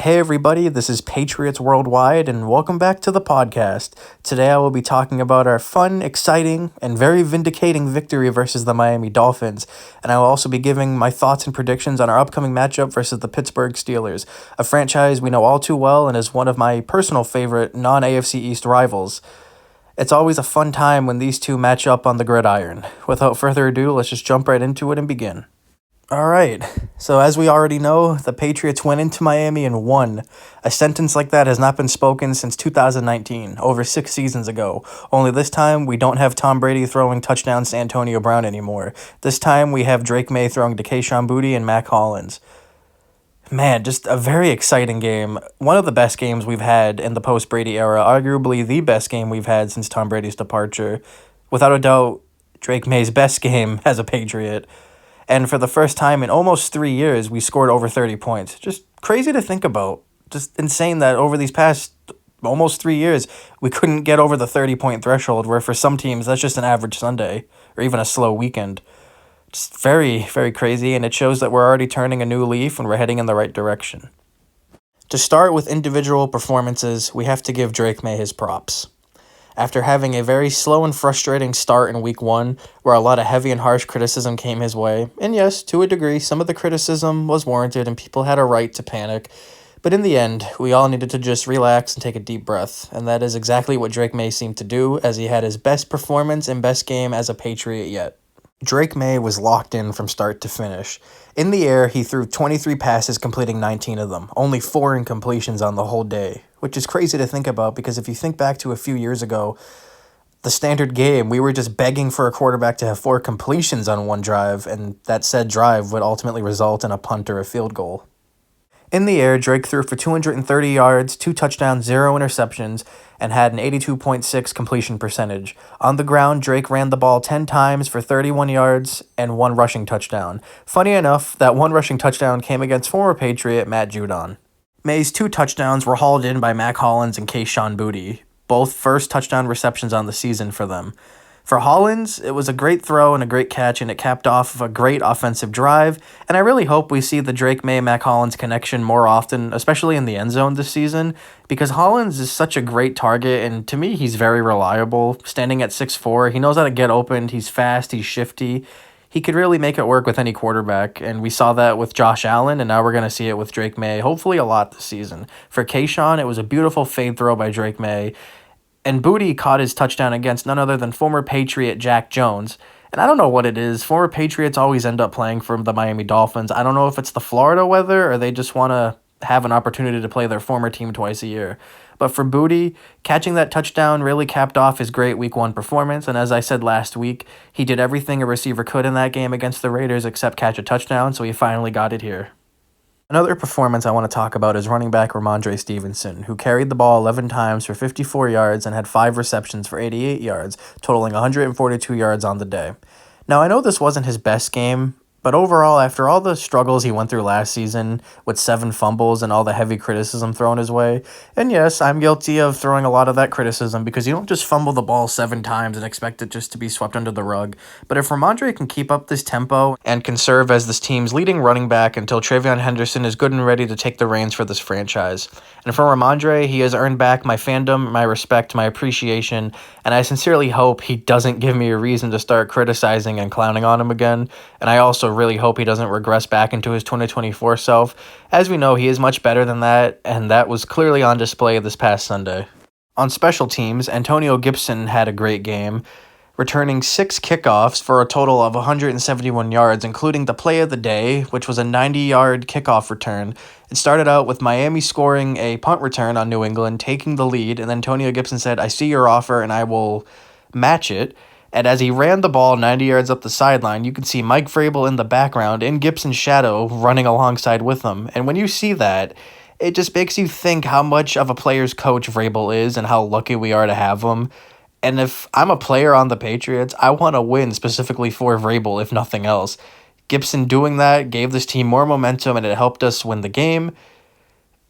Hey everybody, this is Patriots Worldwide, and welcome back to the podcast. Today I will be talking about our fun, exciting, and very vindicating victory versus the Miami Dolphins, and I will also be giving my thoughts and predictions on our upcoming matchup versus the Pittsburgh Steelers, a franchise we know all too well and is one of my personal favorite non-AFC East rivals. It's always a fun time when these two match up on the gridiron. Without further ado, let's just jump right into it and begin. Alright, so as we already know, the Patriots went into Miami and won. A sentence like that has not been spoken since 2019, over 6 seasons ago. Only this time, we don't have Tom Brady throwing touchdowns to Antonio Brown anymore. This time, we have Drake May throwing to Keyshawn Boutte and Mac Hollins. Man, just a very exciting game. One of the best games we've had in the post-Brady era, arguably the best game we've had since Tom Brady's departure. Without a doubt, Drake May's best game as a Patriot. And for the first time in almost 3 years, we scored over 30 points. Just crazy to think about. Just insane that over these past almost 3 years, we couldn't get over the 30-point threshold, where for some teams, that's just an average Sunday or even a slow weekend. Just very, very crazy, and it shows that we're already turning a new leaf and we're heading in the right direction. To start with individual performances, we have to give Drake May his props. After having a very slow and frustrating start in Week 1, where a lot of heavy and harsh criticism came his way, and yes, to a degree, some of the criticism was warranted and people had a right to panic, but in the end, we all needed to just relax and take a deep breath, and that is exactly what Drake May seemed to do, as he had his best performance and best game as a Patriot yet. Drake May was locked in from start to finish. In the air, he threw 23 passes, completing 19 of them, only 4 incompletions on the whole day, which is crazy to think about because if you think back to a few years ago, the standard game, we were just begging for a quarterback to have 4 completions on one drive, and that said drive would ultimately result in a punt or a field goal. In the air, Drake threw for 230 yards, 2 touchdowns, 0 interceptions, and had an 82.6 completion percentage. On the ground, Drake ran the ball 10 times for 31 yards and 1 rushing touchdown. Funny enough, that 1 rushing touchdown came against former Patriot Matt Judon. May's 2 touchdowns were hauled in by Mac Hollins and Keyshawn Boutte, both first touchdown receptions on the season for them. For Hollins, it was a great throw and a great catch, and it capped off of a great offensive drive, and I really hope we see the Drake May-Mac Hollins connection more often, especially in the end zone this season, because Hollins is such a great target, and to me, he's very reliable. Standing at 6'4", he knows how to get open, he's fast, he's shifty. He could really make it work with any quarterback, and we saw that with Josh Allen, and now we're going to see it with Drake May, hopefully a lot this season. For Keyshawn, it was a beautiful fade throw by Drake May, and Boutte caught his touchdown against none other than former Patriot Jack Jones. And I don't know what it is. Former Patriots always end up playing for the Miami Dolphins. I don't know if it's the Florida weather or they just want to have an opportunity to play their former team twice a year. But for Boutte, catching that touchdown really capped off his great Week 1 performance. And as I said last week, he did everything a receiver could in that game against the Raiders except catch a touchdown, so he finally got it here. Another performance I want to talk about is running back Rhamondre Stevenson, who carried the ball 11 times for 54 yards and had 5 receptions for 88 yards, totaling 142 yards on the day. Now, I know this wasn't his best game, but overall, after all the struggles he went through last season with 7 fumbles and all the heavy criticism thrown his way, and yes, I'm guilty of throwing a lot of that criticism because you don't just fumble the ball 7 times and expect it just to be swept under the rug. But if Rhamondre can keep up this tempo and can serve as this team's leading running back until TreVeyon Henderson is good and ready to take the reins for this franchise. And for Rhamondre, he has earned back my fandom, my respect, my appreciation, and I sincerely hope he doesn't give me a reason to start criticizing and clowning on him again. And I also really hope he doesn't regress back into his 2024 self. As we know, he is much better than that, and that was clearly on display this past Sunday. On special teams, Antonio Gibson had a great game, returning 6 kickoffs for a total of 171 yards, including the play of the day, which was a 90-yard kickoff return. It started out with Miami scoring a punt return on New England, taking the lead, and Antonio Gibson said, "I see your offer and I will match it." And as he ran the ball 90 yards up the sideline, you could see Mike Vrabel in the background in Gibson's shadow running alongside with him. And when you see that, it just makes you think how much of a player's coach Vrabel is and how lucky we are to have him. And if I'm a player on the Patriots, I want to win specifically for Vrabel, if nothing else. Gibson doing that gave this team more momentum and it helped us win the game.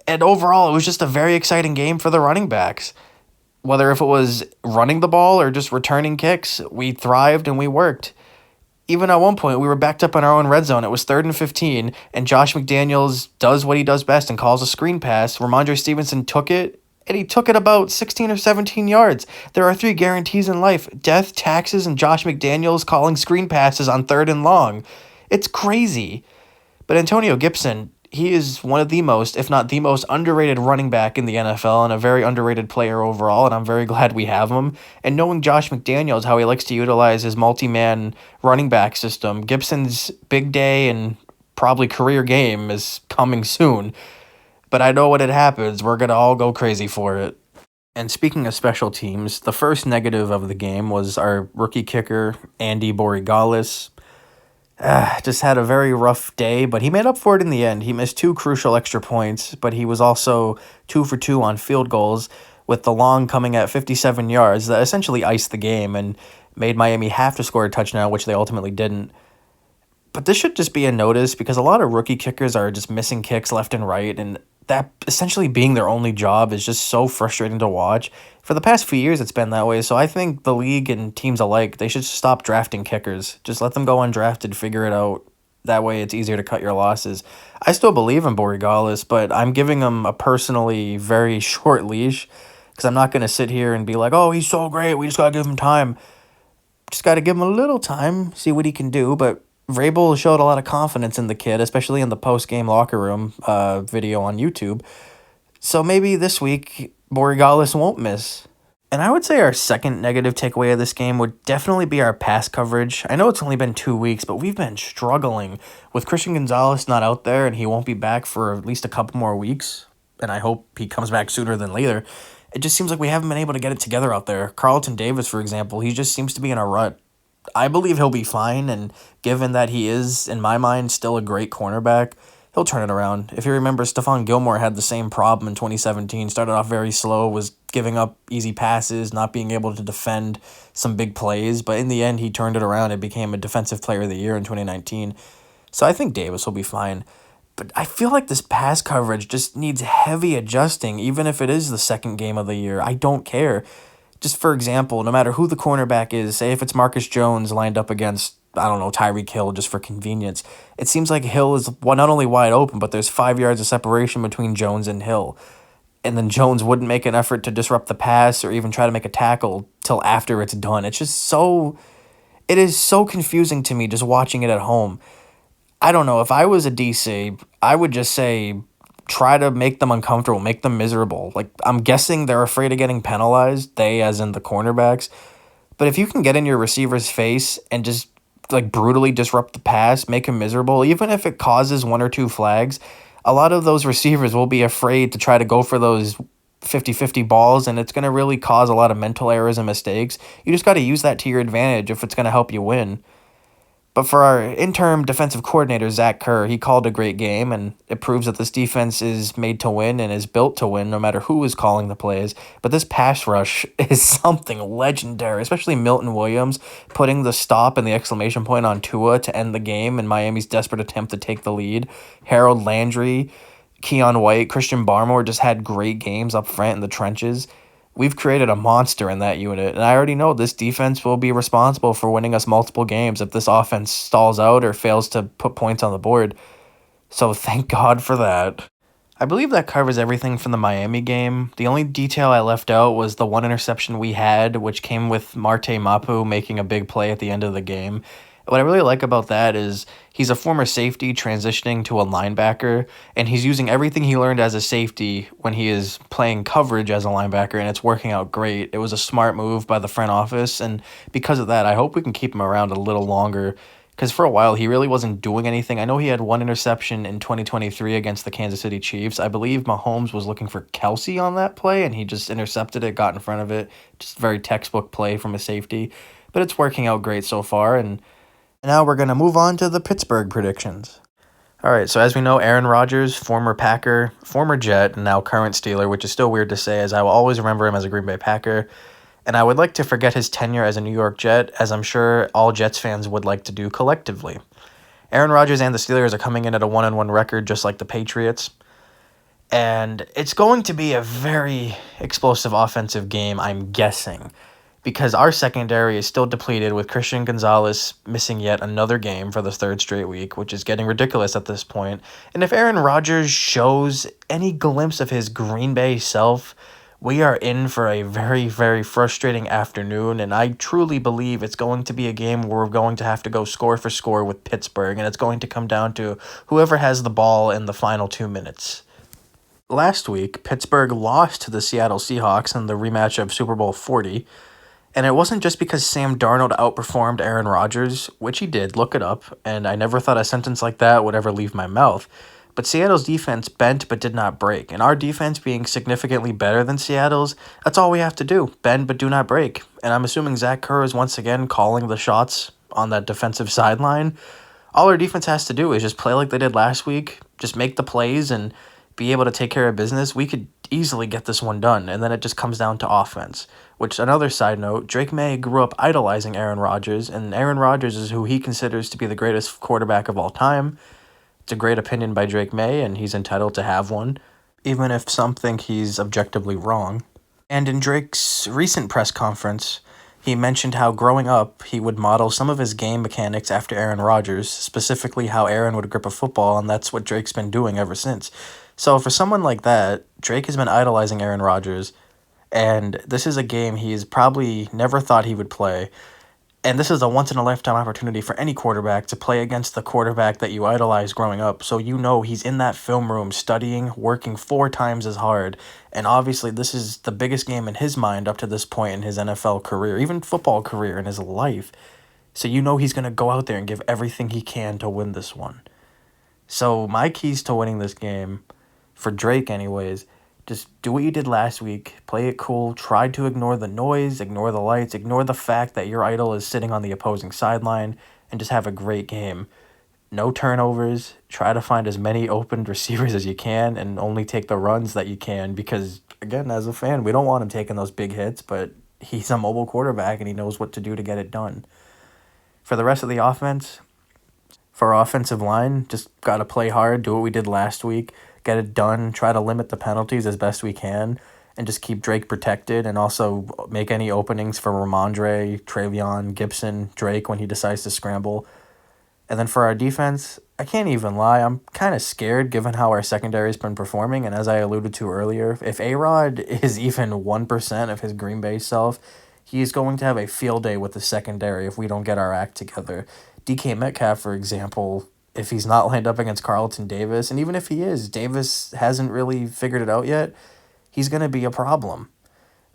And overall, it was just a very exciting game for the running backs. Whether if it was running the ball or just returning kicks, we thrived and we worked. Even at one point, we were backed up on our own red zone. It was 3rd and 15, and Josh McDaniels does what he does best and calls a screen pass. Ramondre Stevenson took it, and he took it about 16 or 17 yards. There are 3 guarantees in life: death, taxes, and Josh McDaniels calling screen passes on 3rd and long. It's crazy. But Antonio Gibson, he is one of the most, if not the most, underrated running back in the NFL and a very underrated player overall, and I'm very glad we have him. And knowing Josh McDaniels, how he likes to utilize his multi-man running back system, Gibson's big day and probably career game is coming soon. But I know when it happens, we're going to all go crazy for it. And speaking of special teams, the first negative of the game was our rookie kicker, Andy Borregales. Just had a very rough day, but he made up for it in the end. He missed 2 crucial extra points, but he was also 2 for 2 on field goals, with the long coming at 57 yards that essentially iced the game and made Miami have to score a touchdown, which they ultimately didn't. But this should just be a notice because a lot of rookie kickers are just missing kicks left and right, and that essentially being their only job is just so frustrating to watch. For the past few years, it's been that way, so I think the league and teams alike, they should stop drafting kickers. Just let them go undrafted, figure it out. That way, it's easier to cut your losses. I still believe in Borregales, but I'm giving him a personally very short leash because I'm not going to sit here and be like, oh, he's so great, we just got to give him time. Just got to give him a little time, see what he can do, but Vrabel showed a lot of confidence in the kid, especially in the post-game locker room video on YouTube. So maybe this week, Borregales won't miss. And I would say our second negative takeaway of this game would definitely be our pass coverage. I know it's only been 2 weeks, but we've been struggling with Christian Gonzalez not out there, and he won't be back for at least a couple more weeks. And I hope he comes back sooner than later. It just seems like we haven't been able to get it together out there. Carlton Davis, for example, he just seems to be in a rut. I believe he'll be fine, and given that he is, in my mind, still a great cornerback, he'll turn it around. If you remember, Stephon Gilmore had the same problem in 2017. Started off very slow, was giving up easy passes, not being able to defend some big plays, but in the end, he turned it around and became a Defensive Player of the Year in 2019. So I think Davis will be fine. But I feel like this pass coverage just needs heavy adjusting, even if it is the second game of the year. I don't care. Just for example, no matter who the cornerback is, say if it's Marcus Jones lined up against, I don't know, Tyreek Hill just for convenience, it seems like Hill is not only wide open, but there's 5 yards of separation between Jones and Hill. And then Jones wouldn't make an effort to disrupt the pass or even try to make a tackle till after it's done. It is so confusing to me just watching it at home. I don't know, if I was a DC, I would just say, try to make them uncomfortable, make them miserable. Like, I'm guessing they're afraid of getting penalized, they as in the cornerbacks. But if you can get in your receiver's face and just, like, brutally disrupt the pass, make him miserable, even if it causes 1 or 2 flags, a lot of those receivers will be afraid to try to go for those 50-50 balls, and it's going to really cause a lot of mental errors and mistakes. You just got to use that to your advantage if it's going to help you win. But for our interim defensive coordinator, Zach Kerr, he called a great game, and it proves that this defense is made to win and is built to win no matter who is calling the plays. But this pass rush is something legendary, especially Milton Williams putting the stop and the exclamation point on Tua to end the game in Miami's desperate attempt to take the lead. Harold Landry, Keon White, Christian Barmore just had great games up front in the trenches. We've created a monster in that unit, and I already know this defense will be responsible for winning us multiple games if this offense stalls out or fails to put points on the board. So thank God for that. I believe that covers everything from the Miami game. The only detail I left out was the 1 interception we had, which came with Marte Mapu making a big play at the end of the game. What I really like about that is he's a former safety transitioning to a linebacker, and he's using everything he learned as a safety when he is playing coverage as a linebacker, and it's working out great. It was a smart move by the front office, and because of that, I hope we can keep him around a little longer, because for a while, he really wasn't doing anything. I know he had 1 interception in 2023 against the Kansas City Chiefs. I believe Mahomes was looking for Kelsey on that play, and he just intercepted it, got in front of it. Just very textbook play from a safety, but it's working out great so far, and now we're going to move on to the Pittsburgh predictions. All right, so as we know, Aaron Rodgers, former Packer, former Jet, and now current Steeler, which is still weird to say as I will always remember him as a Green Bay Packer. And I would like to forget his tenure as a New York Jet, as I'm sure all Jets fans would like to do collectively. Aaron Rodgers and the Steelers are coming in at a 1-1 record, just like the Patriots. And it's going to be a very explosive offensive game, I'm guessing. because our secondary is still depleted with Christian Gonzalez missing yet another game for the third straight week, which is getting ridiculous at this point. And if Aaron Rodgers shows any glimpse of his Green Bay self, we are in for a very, very frustrating afternoon, and I truly believe it's going to be a game where we're going to have to go score for score with Pittsburgh, and it's going to come down to whoever has the ball in the final 2 minutes. Last week, Pittsburgh lost to the Seattle Seahawks in the rematch of Super Bowl 40, and it wasn't just because Sam Darnold outperformed Aaron Rodgers, which he did, look it up, and I never thought a sentence like that would ever leave my mouth. But Seattle's defense bent but did not break, and our defense being significantly better than Seattle's, that's all we have to do, bend but do not break. And I'm assuming Zach Kerr is once again calling the shots on that defensive sideline. All our defense has to do is just play like they did last week, just make the plays and be able to take care of business. We could easily get this one done, and then it just comes down to offense. Which, another side note, Drake May grew up idolizing Aaron Rodgers, and Aaron Rodgers is who he considers to be the greatest quarterback of all time. It's a great opinion by Drake May, and he's entitled to have one, even if some think he's objectively wrong. And in Drake's recent press conference, he mentioned how growing up, he would model some of his game mechanics after Aaron Rodgers, specifically how Aaron would grip a football, and that's what Drake's been doing ever since. So for someone like that, Drake has been idolizing Aaron Rodgers, and this is a game he's probably never thought he would play. And this is a once-in-a-lifetime opportunity for any quarterback to play against the quarterback that you idolized growing up. So you know he's in that film room studying, working 4 times as hard. And obviously this is the biggest game in his mind up to this point in his NFL career, even football career in his life. So you know he's going to go out there and give everything he can to win this one. So my keys to winning this game, for Drake anyways, just do what you did last week. Play it cool. Try to ignore the noise, ignore the lights, ignore the fact that your idol is sitting on the opposing sideline, and just have a great game. No turnovers. Try to find as many open receivers as you can and only take the runs that you can because, again, as a fan, we don't want him taking those big hits, but he's a mobile quarterback and he knows what to do to get it done. For the rest of the offense, for our offensive line, just got to play hard, do what we did last week. Get it done, try to limit the penalties as best we can, and just keep Drake protected, and also make any openings for Ramondre, Travion, Gibson, Drake when he decides to scramble. And then for our defense, I can't even lie, I'm kind of scared given how our secondary's been performing, and as I alluded to earlier, if A-Rod is even 1% of his Green Bay self, he's going to have a field day with the secondary if we don't get our act together. DK Metcalf, for example, if he's not lined up against Carlton Davis, and even if he is, Davis hasn't really figured it out yet, he's going to be a problem.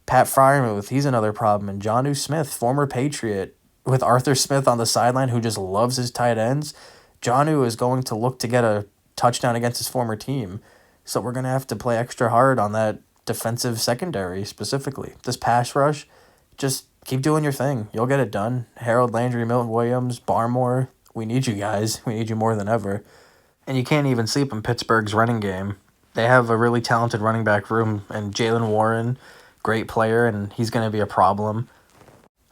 Pat Freiermuth, he's another problem. And Jonnu Smith, former Patriot, with Arthur Smith on the sideline who just loves his tight ends, Jonnu is going to look to get a touchdown against his former team. So we're going to have to play extra hard on that defensive secondary specifically. This pass rush, just keep doing your thing. You'll get it done. Harold Landry, Milton Williams, Barmore, we need you guys. We need you more than ever. And you can't even sleep in Pittsburgh's running game. They have a really talented running back room, and Jaylen Warren, great player, and he's going to be a problem.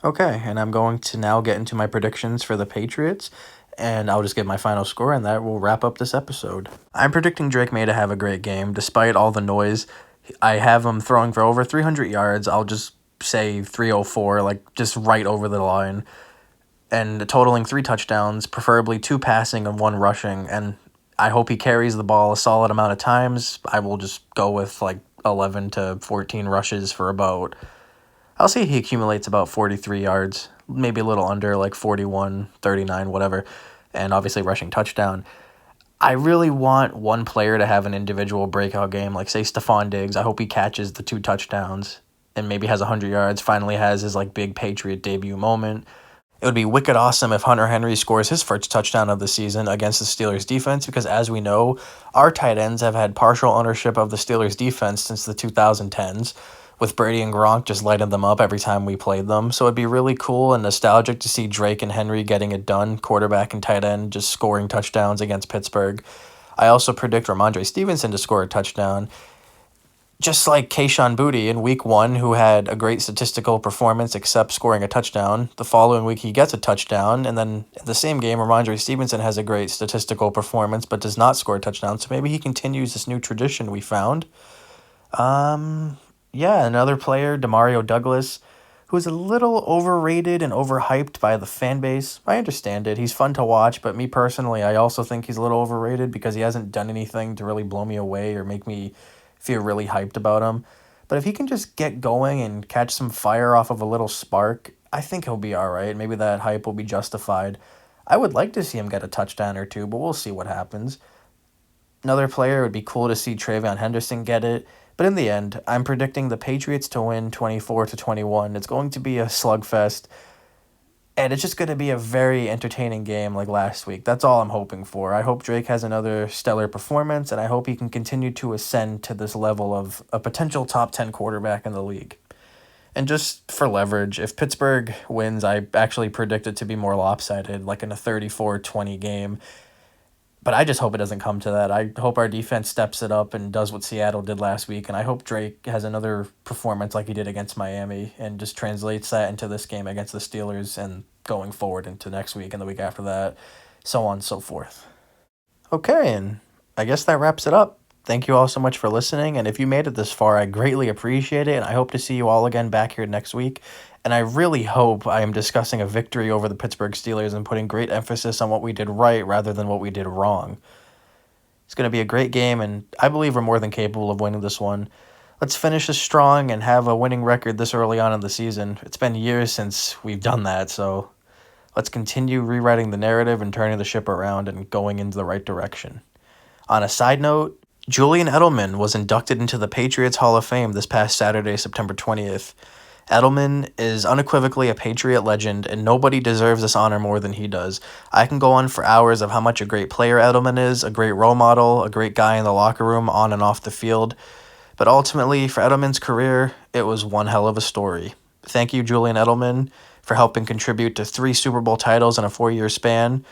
Okay, and I'm going to now get into my predictions for the Patriots, and I'll just give my final score, and that will wrap up this episode. I'm predicting Drake May to have a great game, despite all the noise. I have him throwing for over 300 yards. I'll just say 304, like just right over the line. And totaling 3 touchdowns, preferably 2 passing and 1 rushing. And I hope he carries the ball a solid amount of times. I will just go with like 11 to 14 rushes for about, I'll say he accumulates about 43 yards, maybe a little under, like 41, 39, whatever. And obviously rushing touchdown. I really want one player to have an individual breakout game, like say Stephon Diggs. I hope he catches the 2 touchdowns and maybe has 100 yards, finally has his like big Patriot debut moment. It would be wicked awesome if Hunter Henry scores his first touchdown of the season against the Steelers defense because, as we know, our tight ends have had partial ownership of the Steelers defense since the 2010s, with Brady and Gronk just lighting them up every time we played them. So it'd be really cool and nostalgic to see Drake and Henry getting it done, quarterback and tight end, just scoring touchdowns against Pittsburgh. I also predict Ramondre Stevenson to score a touchdown, just like Kayshon Boutte in week 1, who had a great statistical performance except scoring a touchdown. The following week, he gets a touchdown, and then in the same game, Ramondre Stevenson has a great statistical performance but does not score a touchdown, so maybe he continues this new tradition we found. Yeah, another player, Demario Douglas, who's a little overrated and overhyped by the fan base. I understand it. He's fun to watch, but me personally, I also think he's a little overrated because he hasn't done anything to really blow me away or make me feel really hyped about him. But if he can just get going and catch some fire off of a little spark, I think he'll be all right. Maybe that hype will be justified. I would like to see him get a touchdown or two, but we'll see what happens. Another player, it would be cool to see Travion Henderson get it. But in the end, I'm predicting the Patriots to win 24-21. It's going to be a slugfest, and it's just going to be a very entertaining game like last week. That's all I'm hoping for. I hope Drake has another stellar performance, and I hope he can continue to ascend to this level of a potential top 10 quarterback in the league. And just for leverage, if Pittsburgh wins, I actually predict it to be more lopsided, like in a 34-20 game. But I just hope it doesn't come to that. I hope our defense steps it up and does what Seattle did last week. And I hope Drake has another performance like he did against Miami and just translates that into this game against the Steelers and going forward into next week and the week after that, so on and so forth. Okay, and I guess that wraps it up. Thank you all so much for listening. And if you made it this far, I greatly appreciate it. And I hope to see you all again back here next week. And I really hope I am discussing a victory over the Pittsburgh Steelers and putting great emphasis on what we did right rather than what we did wrong. It's going to be a great game, and I believe we're more than capable of winning this one. Let's finish this strong and have a winning record this early on in the season. It's been years since we've done that, so let's continue rewriting the narrative and turning the ship around and going in the right direction. On a side note, Julian Edelman was inducted into the Patriots Hall of Fame this past Saturday, September 20th. Edelman is unequivocally a Patriot legend, and nobody deserves this honor more than he does. I can go on for hours of how much a great player Edelman is, a great role model, a great guy in the locker room, on and off the field. But ultimately, for Edelman's career, it was one hell of a story. Thank you, Julian Edelman, for helping contribute to 3 Super Bowl titles in a 4-year span,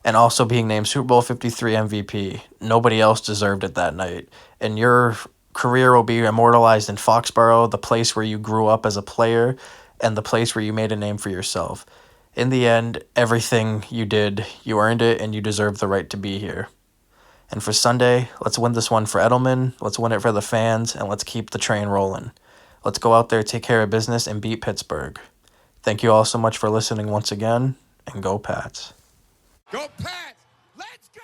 and also being named Super Bowl 53 MVP. Nobody else deserved it that night. And your career will be immortalized in Foxborough, the place where you grew up as a player and the place where you made a name for yourself. In the end, everything you did, you earned it, and you deserve the right to be here. And for Sunday, let's win this one for Edelman, let's win it for the fans, and let's keep the train rolling. Let's go out there, take care of business, and beat Pittsburgh. Thank you all so much for listening once again, and go Pats. Go Pats! Let's go!